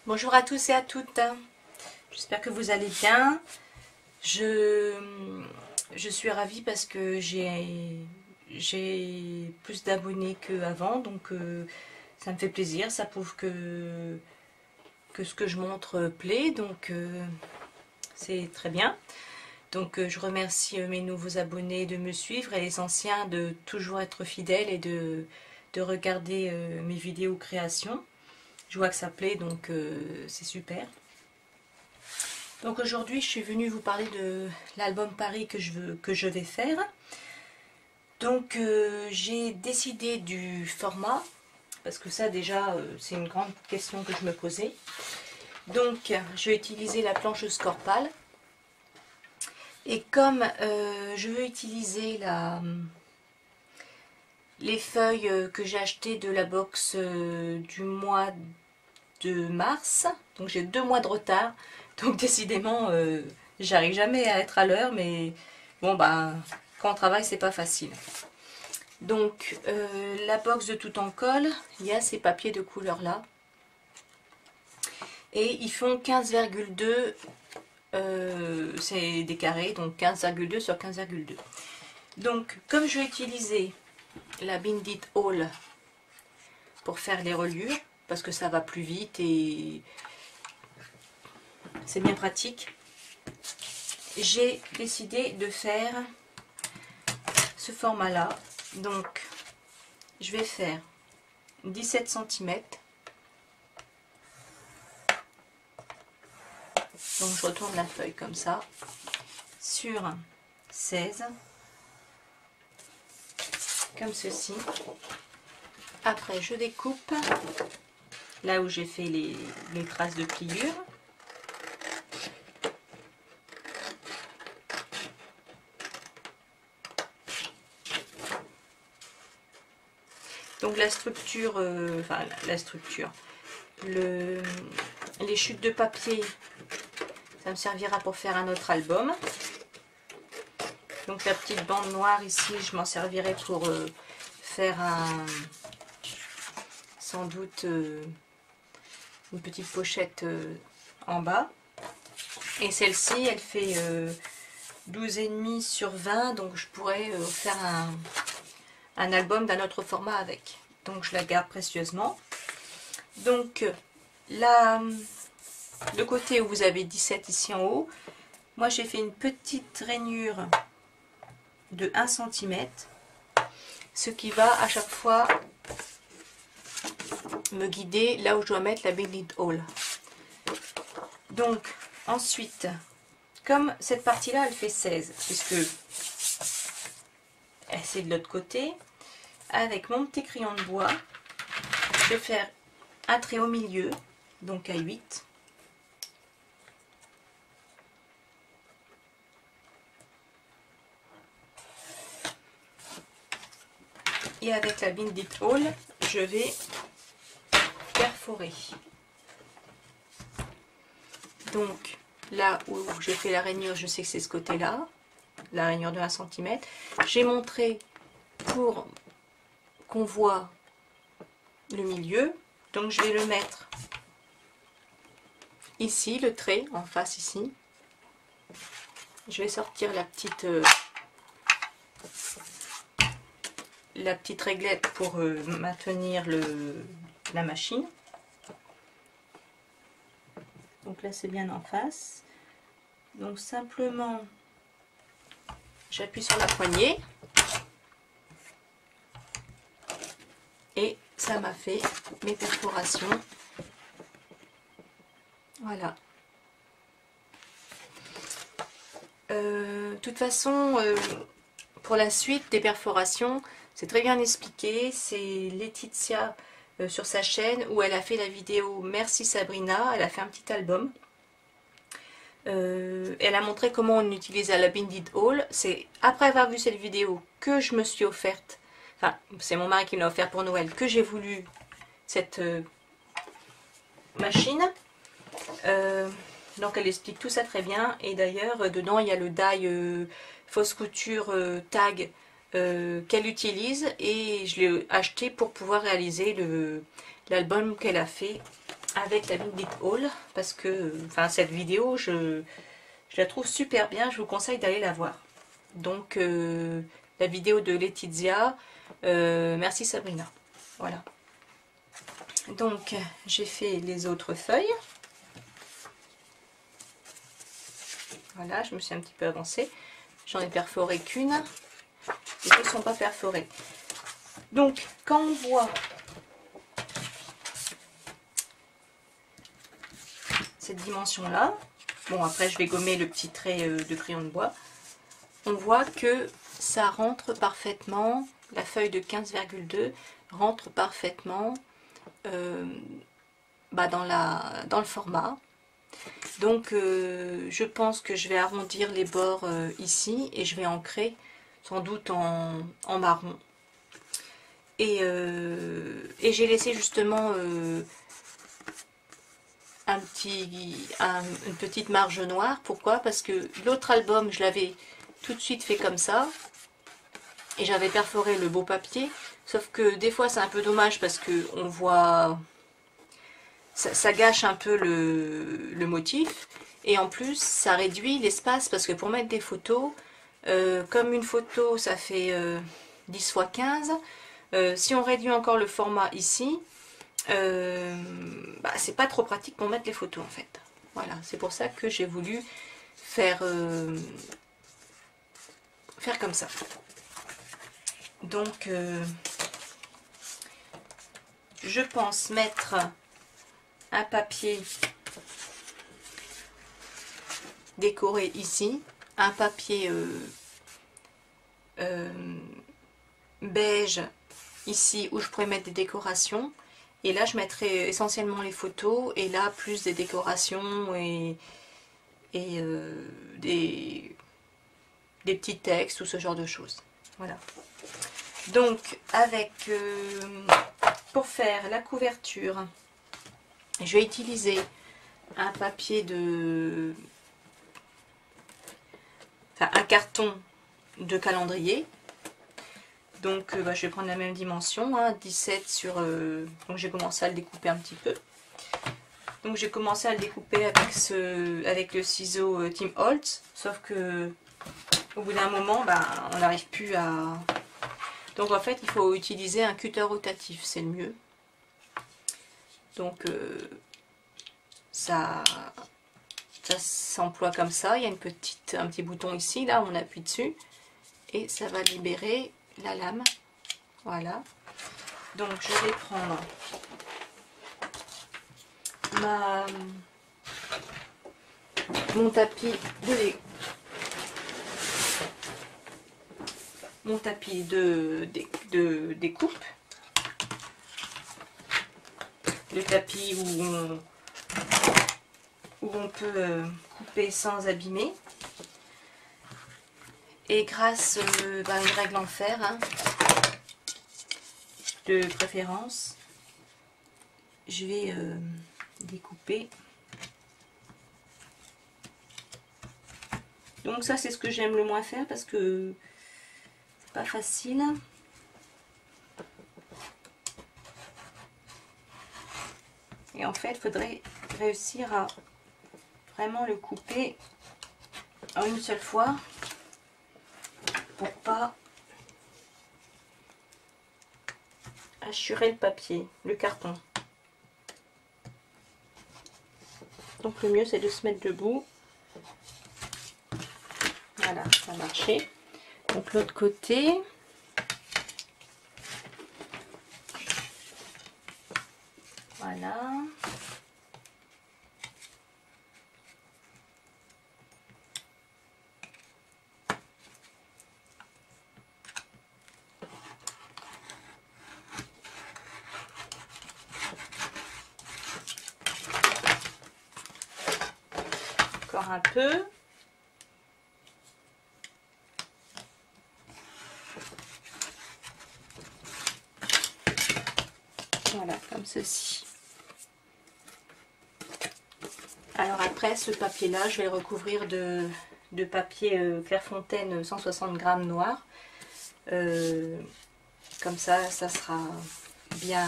Bonjour à tous et à toutes, j'espère que vous allez bien. Je suis ravie parce que j'ai plus d'abonnés qu'avant, donc ça me fait plaisir, ça prouve que ce que je montre plaît, donc c'est très bien. Donc je remercie mes nouveaux abonnés de me suivre et les anciens de toujours être fidèles et de regarder mes vidéos créations. Je vois que ça plaît, donc c'est super. Donc aujourd'hui, je suis venue vous parler de l'album Paris que je vais faire. Donc j'ai décidé du format, parce que ça déjà, c'est une grande question que je me posais. Donc je vais utiliser la planche Scorpal. Et comme je veux utiliser les feuilles que j'ai achetées de la box du mois de mars, donc j'ai 2 mois de retard, donc décidément j'arrive jamais à être à l'heure, mais bon bah quand on travaille c'est pas facile. Donc la box de Tout en colle, il y a ces papiers de couleur là et ils font 15,2, c'est des carrés, donc 15,2 sur 15,2. donc comme je vais utiliser la Bindit Hall pour faire les reliures, parce que ça va plus vite et c'est bien pratique, j'ai décidé de faire ce format là. Donc je vais faire 17 cm, donc je retourne la feuille comme ça sur 16 comme ceci. Après je découpe là où j'ai fait les traces de pliure. Donc la structure, les chutes de papier, ça me servira pour faire un autre album. Donc la petite bande noire ici, je m'en servirai pour faire sans doute une petite pochette en bas. Et celle-ci, elle fait 12,5 sur 20, donc je pourrais faire un album d'un autre format avec. Donc je la garde précieusement. Donc là, le côté où vous avez 17 ici en haut, moi j'ai fait une petite rainure de 1 cm, ce qui va à chaque fois me guider là où je dois mettre la Bindit Hall. Donc ensuite, comme cette partie là elle fait 16, puisque c'est de l'autre côté, avec mon petit crayon de bois, je vais faire un trait au milieu, donc à 8. Et avec la Bindit Hall, je vais perforer. Donc là où j'ai fait la rainure, je sais que c'est ce côté-là, la rainure de 1 cm. J'ai montré pour qu'on voit le milieu, donc je vais le mettre ici, le trait en face ici. Je vais sortir la petite réglette pour maintenir la machine. Donc là c'est bien en face. Donc simplement j'appuie sur la poignée et ça m'a fait mes perforations. Voilà. De toute façon, pour la suite des perforations, c'est très bien expliqué. C'est Laetitia sur sa chaîne où elle a fait la vidéo Merci Sabrina. Elle a fait un petit album. Elle a montré comment on utilisait la Bindit Hall. C'est après avoir vu cette vidéo que je me suis offerte, enfin c'est mon mari qui me l'a offert pour Noël, que j'ai voulu cette machine. Donc elle explique tout ça très bien, et d'ailleurs dedans il y a le die fausse couture tag qu'elle utilise, et je l'ai acheté pour pouvoir réaliser l'album qu'elle a fait avec la Vinted Haul parce que enfin, cette vidéo, je la trouve super bien. Je vous conseille d'aller la voir. Donc, la vidéo de Laetitia. Merci Sabrina. Voilà. Donc, j'ai fait les autres feuilles. Voilà, je me suis un petit peu avancée. J'en ai perforé qu'une. Les autres ne sont pas perforées. Donc, quand on voit cette dimension-là, bon, après je vais gommer le petit trait de crayon de bois, on voit que ça rentre parfaitement, la feuille de 15,2 rentre parfaitement dans le format. Donc je pense que je vais arrondir les bords ici et je vais ancrer sans doute en marron. Et j'ai laissé justement une petite marge noire. Pourquoi? Parce que l'autre album, je l'avais tout de suite fait comme ça. Et j'avais perforé le beau papier. Sauf que des fois, c'est un peu dommage parce que on voit... Ça gâche un peu le motif. Et en plus, ça réduit l'espace parce que pour mettre des photos, comme une photo, ça fait 10 x 15. Si on réduit encore le format ici, c'est pas trop pratique pour mettre les photos en fait. Voilà, c'est pour ça que j'ai voulu faire comme ça. Donc je pense mettre un papier décoré ici, un papier beige ici où je pourrais mettre des décorations. Et là, je mettrai essentiellement les photos. Et là, plus des décorations et des petits textes ou ce genre de choses. Voilà. Donc, pour faire la couverture, je vais utiliser un papier un carton de calendrier. Donc je vais prendre la même dimension, hein, 17 sur... donc j'ai commencé à le découper un petit peu. Donc j'ai commencé à le découper avec le ciseau Tim Holtz. Sauf que au bout d'un moment, on n'arrive plus à... Donc en fait, il faut utiliser un cutter rotatif, c'est le mieux. Donc ça s'emploie comme ça. Il y a un petit bouton ici, là, on appuie dessus. Et ça va libérer la lame. Voilà. Donc je vais prendre mon tapis de découpe. Le tapis où on peut couper sans abîmer. Et grâce à une règle en fer, hein, de préférence, je vais découper. Donc ça, c'est ce que j'aime le moins faire parce que c'est pas facile. Et en fait, il faudrait réussir à vraiment le couper en une seule fois pour pas hachurer le papier, le carton. Donc le mieux c'est de se mettre debout. Voilà, ça a marché. Donc l'autre côté. Voilà. Encore un peu. Voilà, comme ceci. Alors après, ce papier-là, je vais le recouvrir de papier Clairefontaine 160 grammes noir. Comme ça, ça sera bien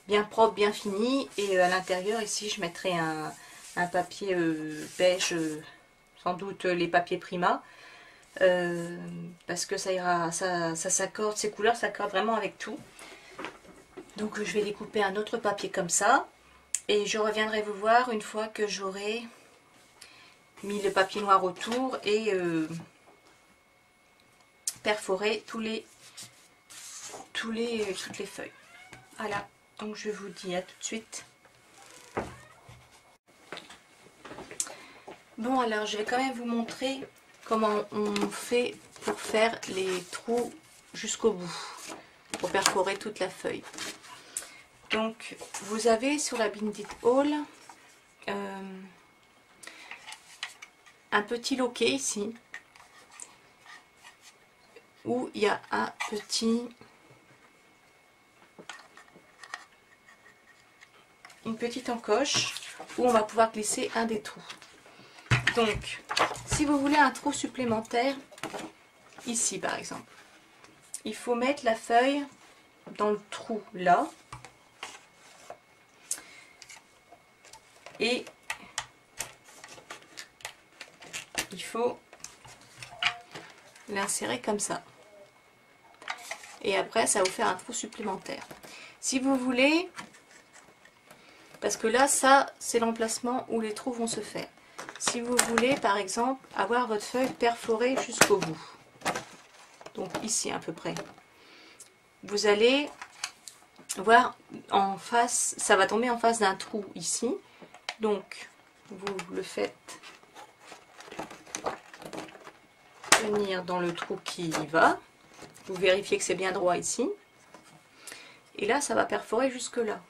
bien propre, bien fini. Et à l'intérieur ici je mettrai un papier beige, sans doute les papiers Prima. Parce que ça ira, ça s'accorde, ces couleurs s'accordent vraiment avec tout. Donc je vais découper un autre papier comme ça. Et je reviendrai vous voir une fois que j'aurai mis le papier noir autour et perforé toutes les feuilles. Voilà, donc je vous dis à tout de suite. Bon, alors je vais quand même vous montrer comment on fait pour faire les trous jusqu'au bout, pour perforer toute la feuille. Donc vous avez sur la Bindit Hall un petit loquet ici où il y a une petite encoche où on va pouvoir glisser un des trous. Donc si vous voulez un trou supplémentaire, ici par exemple, il faut mettre la feuille dans le trou là et il faut l'insérer comme ça. Et après, ça va vous faire un trou supplémentaire. Si vous voulez, parce que là, ça, c'est l'emplacement où les trous vont se faire. Si vous voulez, par exemple, avoir votre feuille perforée jusqu'au bout, donc ici à peu près, vous allez voir en face, ça va tomber en face d'un trou ici. Donc, vous le faites venir dans le trou qui y va. Vous vérifiez que c'est bien droit ici. Et là, ça va perforer jusque là.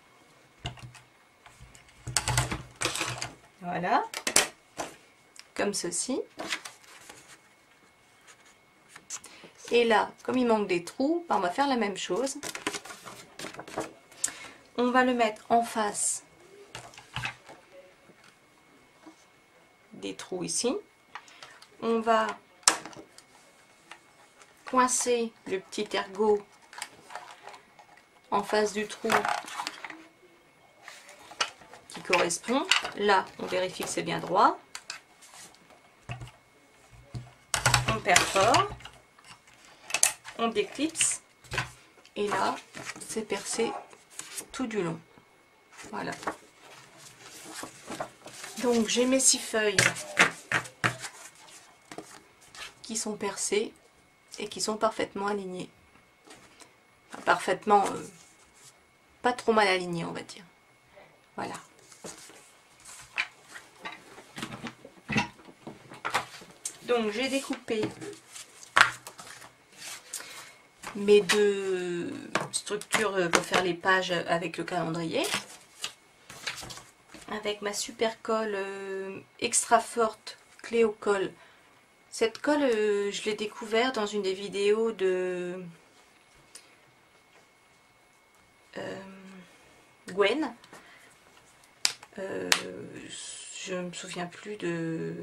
Voilà. Comme ceci. Et là, comme il manque des trous, on va faire la même chose. On va le mettre en face des trous ici. On va coincer le petit ergot en face du trou qui correspond. Là, on vérifie que c'est bien droit. On perfore. On déclipse. Et là, c'est percé tout du long. Voilà. Donc, j'ai mes 6 feuilles qui sont percées et qui sont parfaitement alignées. Enfin, parfaitement, pas trop mal alignées, on va dire. Voilà. Donc j'ai découpé mes 2 structures pour faire les pages avec le calendrier. Avec ma super colle extra forte Cléo Colle. Cette colle, je l'ai découvert dans une des vidéos de Gwen. Je ne me souviens plus du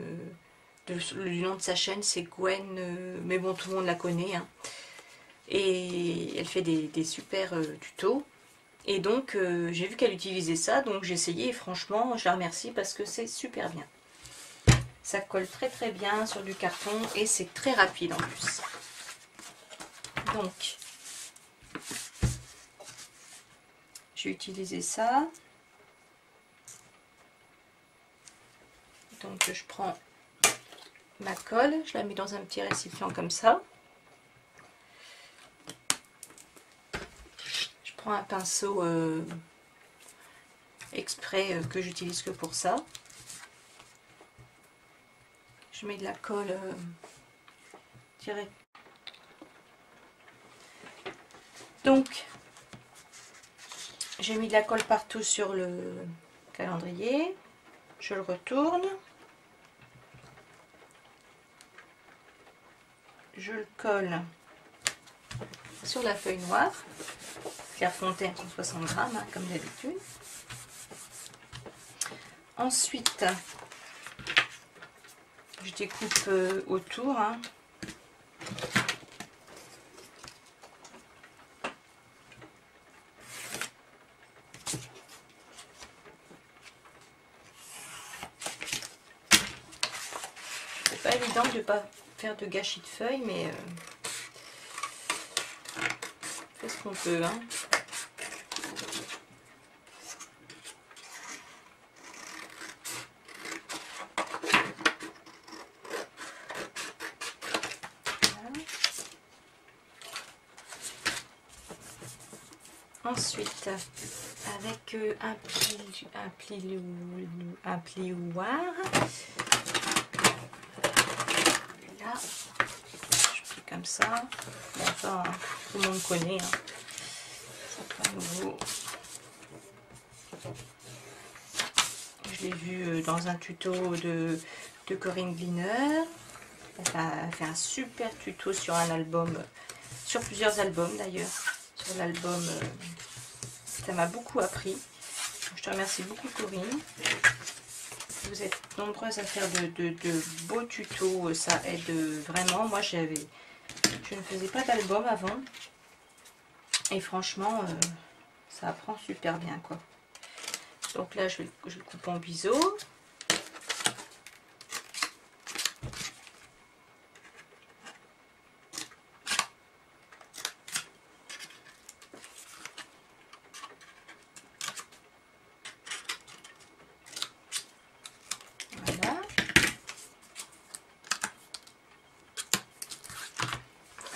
nom de sa chaîne, c'est Gwen, mais bon, tout le monde la connaît. Hein. Et elle fait des super tutos. Et donc, j'ai vu qu'elle utilisait ça, donc j'ai essayé et franchement, je la remercie parce que c'est super bien. Ça colle très très bien sur du carton et c'est très rapide en plus. Donc, j'ai utilisé ça. Donc, je prends ma colle, je la mets dans un petit récipient comme ça. Je prends un pinceau exprès que j'utilise que pour ça. Je mets de la colle direct. Donc, j'ai mis de la colle partout sur le calendrier. Je le retourne. Je le colle sur la feuille noire. Clairefontaine 160 grammes, hein, comme d'habitude. Ensuite, je découpe autour. Hein. évident de ne pas faire de gâchis de feuilles, mais on fait ce qu'on peut, hein. Ensuite, avec un plioir, là, je plie comme ça. Bon, enfin, tout le monde connaît, hein. C'est pas nouveau. Je l'ai vu dans un tuto de Corinne Gleaner. Elle fait un super tuto sur un album, sur plusieurs albums d'ailleurs. Sur l'album, ça m'a beaucoup appris. Je te remercie beaucoup Corinne. Vous êtes nombreuses à faire de beaux tutos, ça aide vraiment. Moi je ne faisais pas d'album avant. Et franchement, ça apprend super bien quoi. Donc là je le coupe en biseau.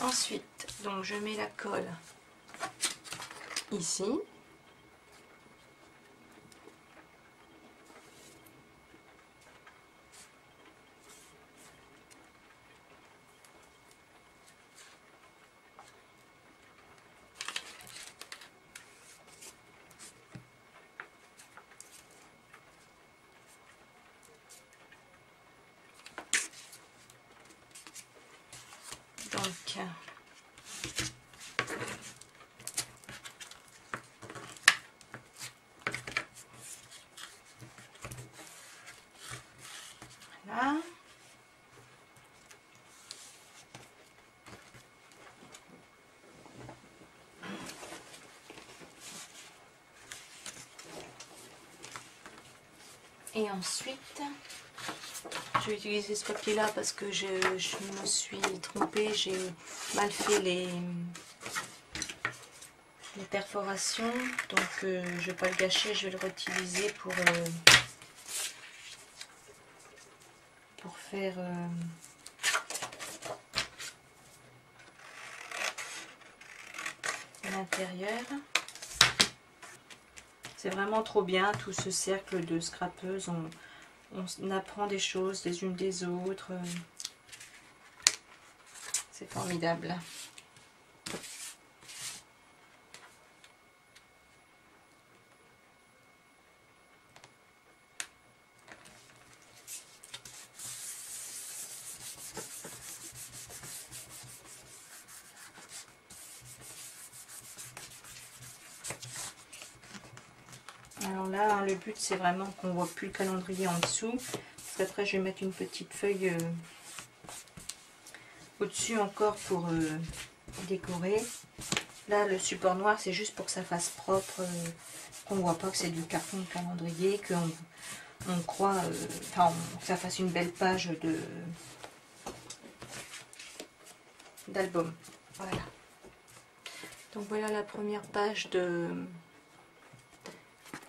Ensuite, donc je mets la colle ici. Donc, voilà. Et ensuite, je vais utiliser ce papier là parce que je me suis trompée, j'ai mal fait les perforations, donc je ne vais pas le gâcher, je vais le réutiliser pour faire l'intérieur. C'est vraiment trop bien tout ce cercle de scrapeuses, on apprend des choses les unes des autres, c'est formidable. Alors là, hein, le but c'est vraiment qu'on ne voit plus le calendrier en dessous. Parce qu'après je vais mettre une petite feuille au-dessus encore pour décorer. Là le support noir c'est juste pour que ça fasse propre, qu'on ne voit pas que c'est du carton de calendrier, qu'on croit, que ça fasse une belle page d'album. Voilà. Donc voilà la première page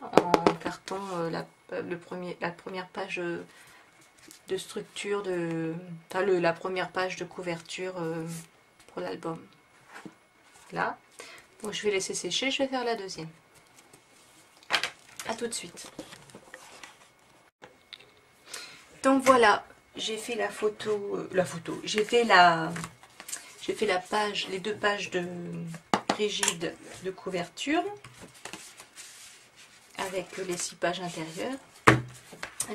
en carton, la première page de structure, la première page de couverture pour l'album. Là, bon, je vais laisser sécher, je vais faire la deuxième. A tout de suite. Donc voilà, j'ai fait j'ai fait les deux pages de rigide de couverture avec les 6 pages intérieures.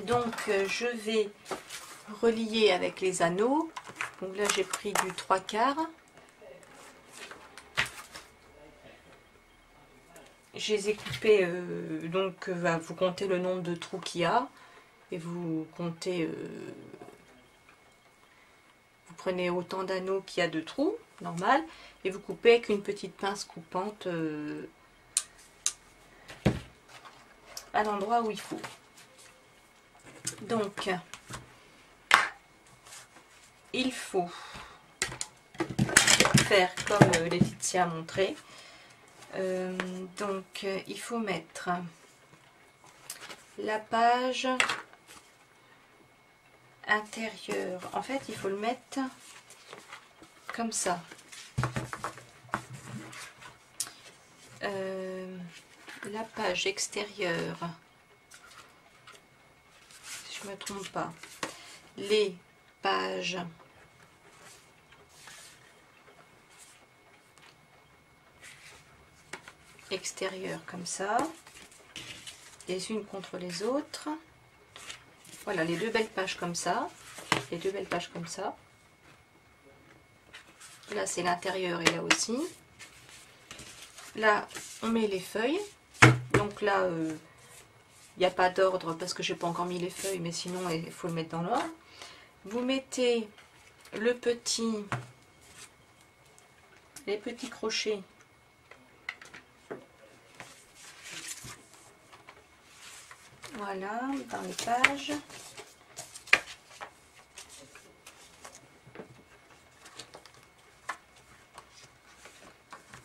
Donc je vais relier avec les anneaux. Donc là j'ai pris du 3/4. Je les ai coupés, donc vous comptez le nombre de trous qu'il y a et vous comptez, vous prenez autant d'anneaux qu'il y a de trous, normal, et vous coupez avec une petite pince coupante à l'endroit où il faut. Donc il faut faire comme Laetitia a montré. Donc il faut mettre la page intérieure. En fait, il faut le mettre comme ça. La page extérieure, si je ne me trompe pas, les pages extérieures comme ça, les unes contre les autres. Voilà, les deux belles pages comme ça, les deux belles pages comme ça. Là, c'est l'intérieur et là aussi. Là, on met les feuilles. Donc là, il n'y a pas d'ordre parce que je n'ai pas encore mis les feuilles, mais sinon, il faut le mettre dans l'ordre. Vous mettez les petits crochets voilà, dans les pages.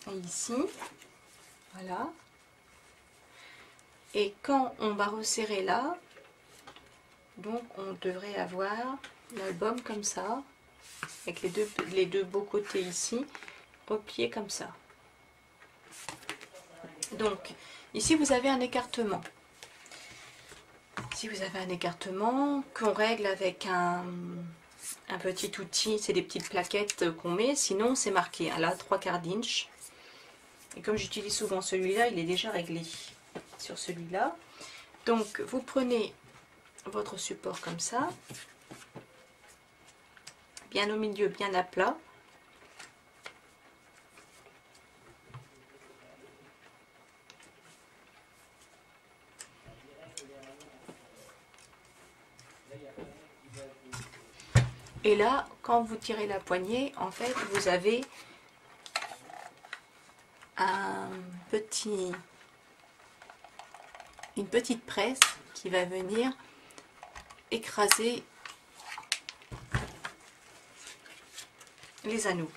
Et ici, voilà. Et quand on va resserrer là, donc on devrait avoir l'album comme ça, avec les deux beaux côtés ici, repliés comme ça. Donc, ici vous avez un écartement. Ici vous avez un écartement qu'on règle avec un petit outil, c'est des petites plaquettes qu'on met, sinon c'est marqué, hein, là 3/4 d'inch. Et comme j'utilise souvent celui-là, il est déjà réglé sur celui-là. Donc vous prenez votre support comme ça, bien au milieu, bien à plat. Et là, quand vous tirez la poignée, en fait, vous avez une petite presse qui va venir écraser les anneaux.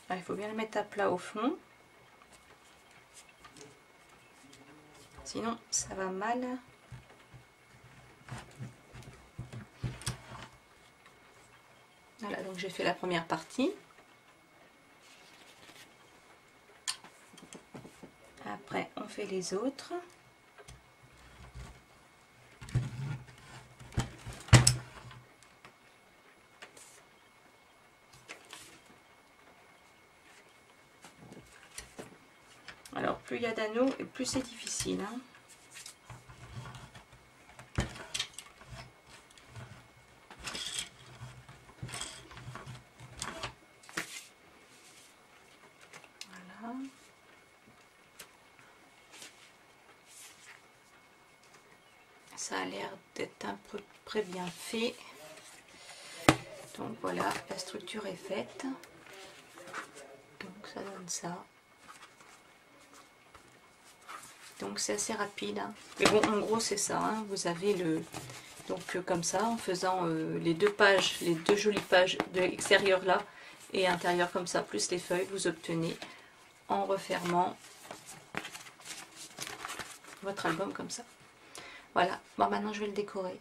Alors, il faut bien le mettre à plat au fond, sinon ça va mal. Voilà, donc j'ai fait la première partie. Après, on fait les autres. Alors, plus il y a d'anneaux, et plus c'est difficile, hein. Voilà. Ça a l'air d'être à peu près bien fait. Donc voilà, la structure est faite. Donc ça donne ça. Donc c'est assez rapide, hein. Mais bon, en gros c'est ça, hein. Vous avez le... Donc comme ça, en faisant les deux pages, les deux jolies pages de l'extérieur là et intérieur comme ça, plus les feuilles, vous obtenez en refermant votre album comme ça. Voilà, bon maintenant je vais le décorer.